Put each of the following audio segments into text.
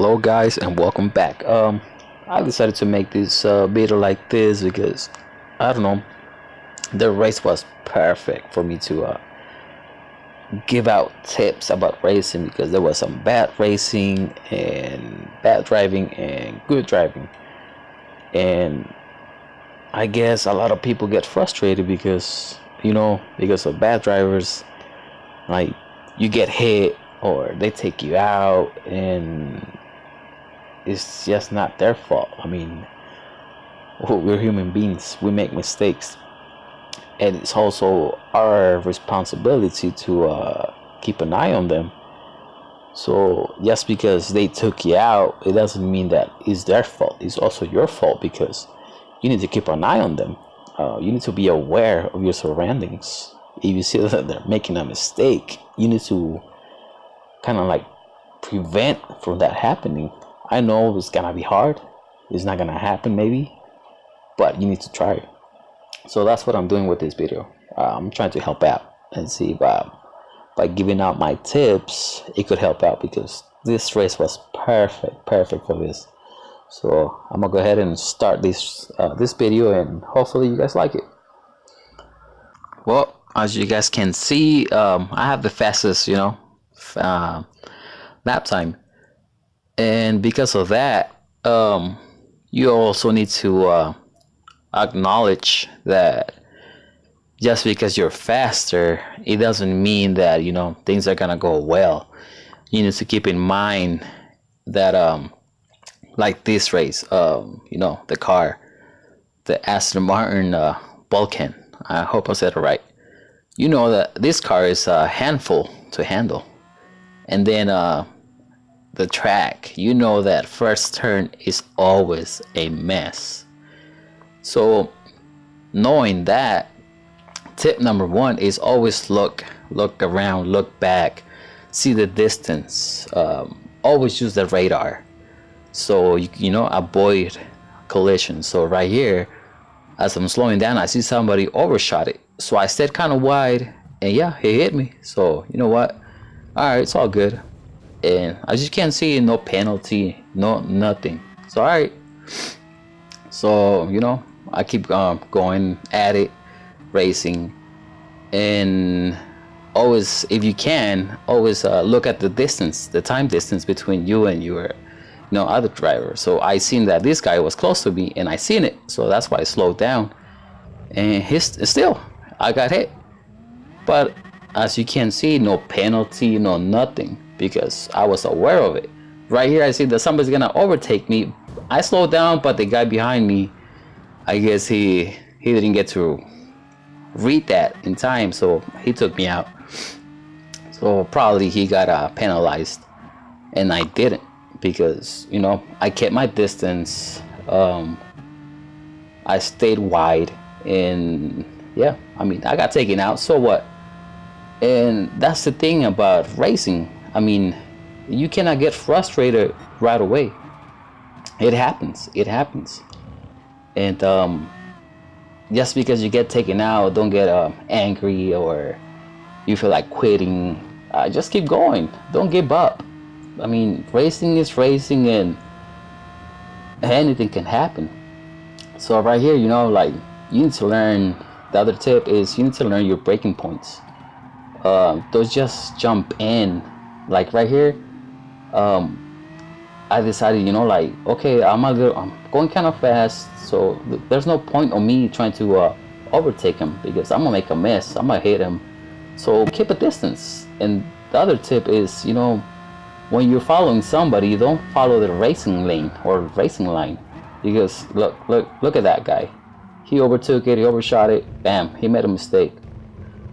Hello guys and welcome back. I decided to make this video like this because I don't know, the race was perfect for me to give out tips about racing, because there was some bad racing and bad driving and good driving, and I guess a lot of people get frustrated because because of bad drivers, like you get hit or they take you out and it's just not their fault. I mean, we're human beings, we make mistakes, and it's also our responsibility to keep an eye on them. So just because they took you out, it doesn't mean that it's their fault. It's also your fault, because you need to keep an eye on them. You need to be aware of your surroundings. If you see that they're making a mistake, you need to kind of like prevent from that happening. I know it's gonna be hard, it's not gonna happen maybe, but you need to try. So that's what I'm doing with this video. I'm trying to help out and see if by giving out my tips it could help out, because this race was perfect for this. So I'm gonna go ahead and start this video, and hopefully you guys like it. Well, as you guys can see, I have the fastest lap time, and because of that, you also need to acknowledge that just because you're faster, it doesn't mean that things are gonna go well. You need to keep in mind that like this race, the car, the Aston Martin Vulcan, I hope I said it right. You know that this car is a handful to handle, and then the track, that first turn is always a mess. So knowing that, tip number one is always look around, look back, see the distance, always use the radar, so you avoid collision. So right here, as I'm slowing down, I see somebody overshot it, so I stayed kind of wide, and yeah, he hit me. So you know what, all right, it's all good. And as you can see, no penalty, no nothing. So all right, so I keep going at it, racing, and always, if you can, always look at the distance, the time distance between you and your other driver. So I seen that this guy was close to me, and I seen it, so that's why I slowed down, and still I got hit. But as you can see, no penalty, no nothing, because I was aware of it. Right here I see that somebody's gonna overtake me. I slowed down, but the guy behind me, I guess he didn't get to read that in time, so he took me out. So probably he got penalized, and I didn't, because I kept my distance. I stayed wide, and yeah, I mean, I got taken out, so what? And that's the thing about racing. I mean, you cannot get frustrated right away. It happens, and just because you get taken out, don't get angry or you feel like quitting. Just keep going, don't give up. I mean, racing is racing, and anything can happen. So right here, like, you need to learn, the other tip is you need to learn your braking points. Don't just jump in. Like right here, I decided, like, okay, I'm going kind of fast, so there's no point of me trying to overtake him, because I'm gonna make a mess, I'm gonna hit him. So keep a distance. And the other tip is, when you're following somebody, don't follow the racing lane or racing line, because look at that guy. He overtook it, he overshot it, bam, he made a mistake.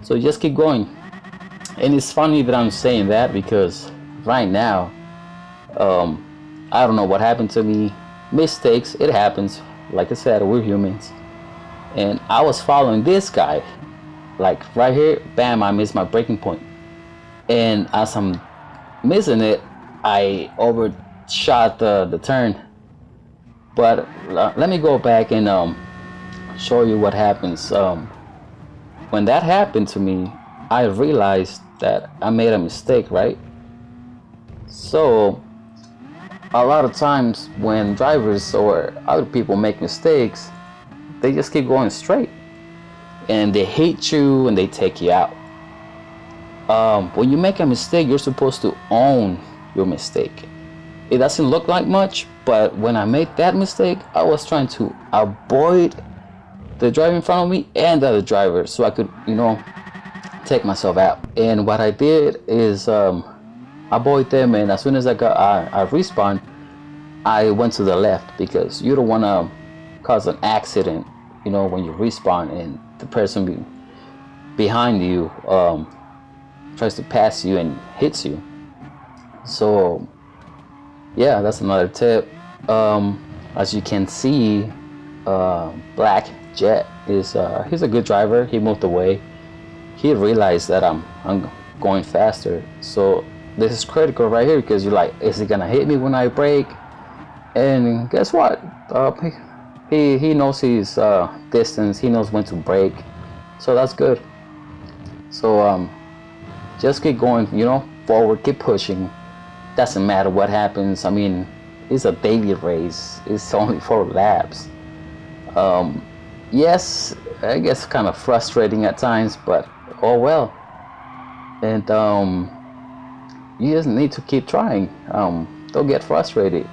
So just keep going. And it's funny that I'm saying that, because right now, I don't know what happened to me. Mistakes, it happens. Like I said, we're humans. And I was following this guy, like right here, bam, I missed my braking point. And as I'm missing it, I overshot the turn. But let me go back and show you what happens. When that happened to me, I realized that I made a mistake, right? So a lot of times when drivers or other people make mistakes, they just keep going straight and they hate you and they take you out. When you make a mistake, you're supposed to own your mistake. It doesn't look like much, but when I made that mistake, I was trying to avoid the driver in front of me and the other driver so I could, take myself out. And what I did is avoid them, and as soon as I respawned, I went to the left because you don't want to cause an accident, when you respawn and the person behind you tries to pass you and hits you. So yeah, that's another tip. As you can see, Black Jet is he's a good driver. He moved away. He realized that I'm going faster, so this is critical right here because you're like, is he gonna hit me when I brake? And guess what? He knows his distance. He knows when to brake, so that's good. So just keep going, forward, keep pushing. Doesn't matter what happens. I mean, it's a daily race. It's only 4 laps. Yes, I guess kind of frustrating at times, but oh well. And you just need to keep trying. Don't get frustrated.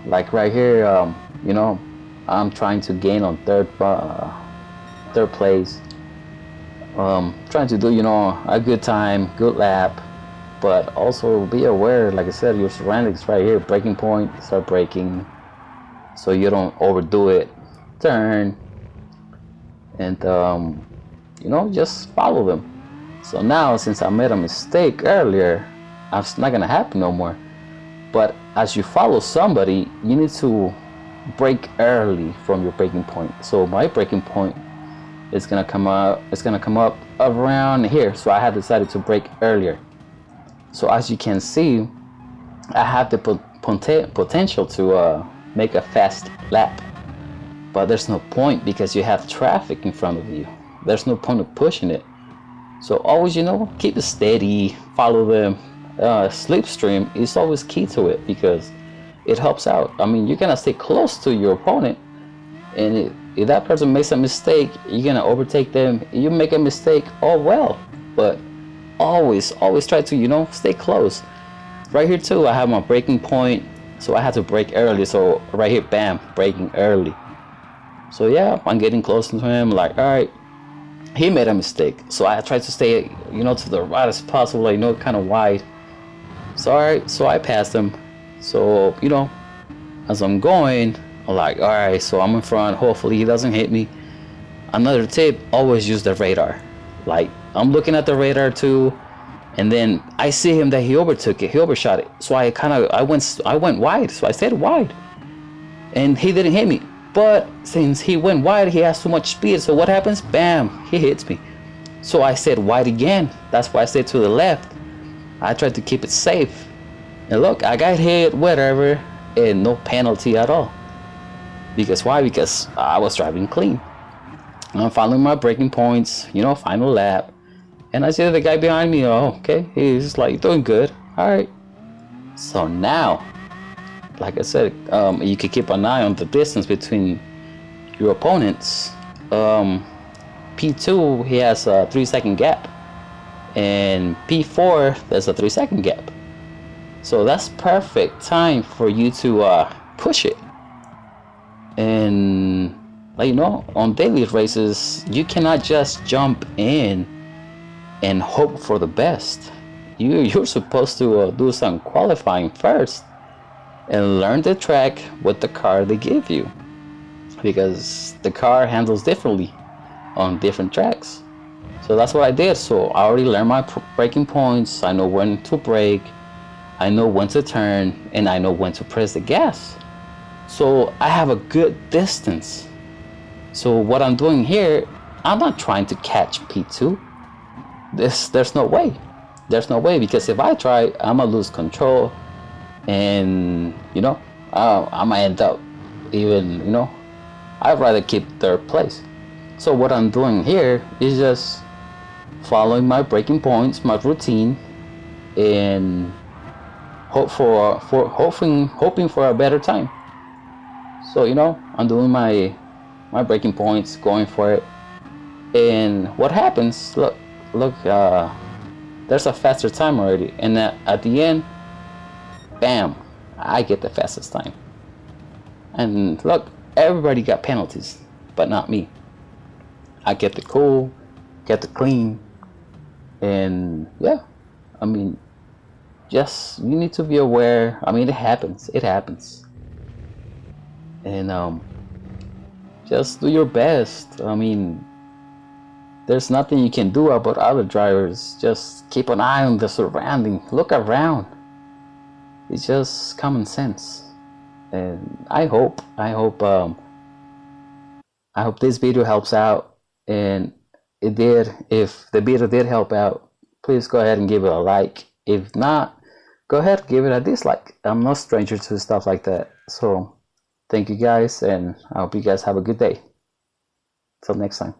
Like right here, I'm trying to gain on third place. Trying to do, a good time, good lap, but also be aware, like I said, your surroundings right here. Braking point, start braking, so you don't overdo it. Turn, and just follow them. So now, since I made a mistake earlier, it's not gonna happen no more. But as you follow somebody, you need to brake early from your braking point. So my braking point is gonna come up. It's gonna come up around here. So I have decided to brake earlier. So as you can see, I have the potential to make a fast lap, but there's no point because you have traffic in front of you. There's no point of pushing it. So always, keep it steady, follow them. Slipstream is always key to it because it helps out. I mean, you're gonna stay close to your opponent, and if that person makes a mistake, you're gonna overtake them. You make a mistake, oh well, but always try to, stay close. Right here too, I have my braking point, so I had to brake early. So right here, bam, braking early. So yeah, I'm getting close to him. Like, all right, he made a mistake, so I tried to stay, to the right as possible, kind of wide. So alright, so I passed him. So as I'm going, I'm like, all right, so I'm in front. Hopefully he doesn't hit me. Another tip: always use the radar. Like, I'm looking at the radar too, and then I see him that he overtook it, he overshot it. So I went wide. So I stayed wide, and he didn't hit me. But since he went wide, he has too much speed. So what happens? Bam, he hits me. So I stayed wide again. That's why I stayed to the left. I tried to keep it safe. And look, I got hit, whatever, and no penalty at all. Because why? Because I was driving clean. I'm following my braking points, final lap. And I see the guy behind me. Oh, okay, he's like doing good. All right. So now, like I said, you can keep an eye on the distance between your opponents. P2, he has a 3-second gap, and P4, there's a 3-second gap. So that's perfect time for you to push it. And on daily races, you cannot just jump in and hope for the best. You're supposed to do some qualifying first and learn the track with the car they give you, because the car handles differently on different tracks. So that's what I did. So I already learned my braking points. I know when to brake, I know when to turn, and I know when to press the gas. So I have a good distance. So what I'm doing here, I'm not trying to catch P2. There's no way. There's no way, because if I try, I'm gonna lose control, and I might end up even, I'd rather keep third place. So what I'm doing here is just following my braking points, my routine, and hoping for a better time. So I'm doing my breaking points, going for it, and what happens? Look, there's a faster time already, and at the end, bam, I get the fastest time. And look, everybody got penalties, but not me. I get the cool, get the clean, and yeah, I mean, just you need to be aware. I mean, it happens, and just do your best. I mean, there's nothing you can do about other drivers. Just keep an eye on the surrounding. Look around. It's just common sense. And I hope this video helps out. And it did. If the video did help out, please go ahead and give it a like. If not, go ahead and give it a dislike. I'm no stranger to stuff like that. So thank you guys, and I hope you guys have a good day. Till next time.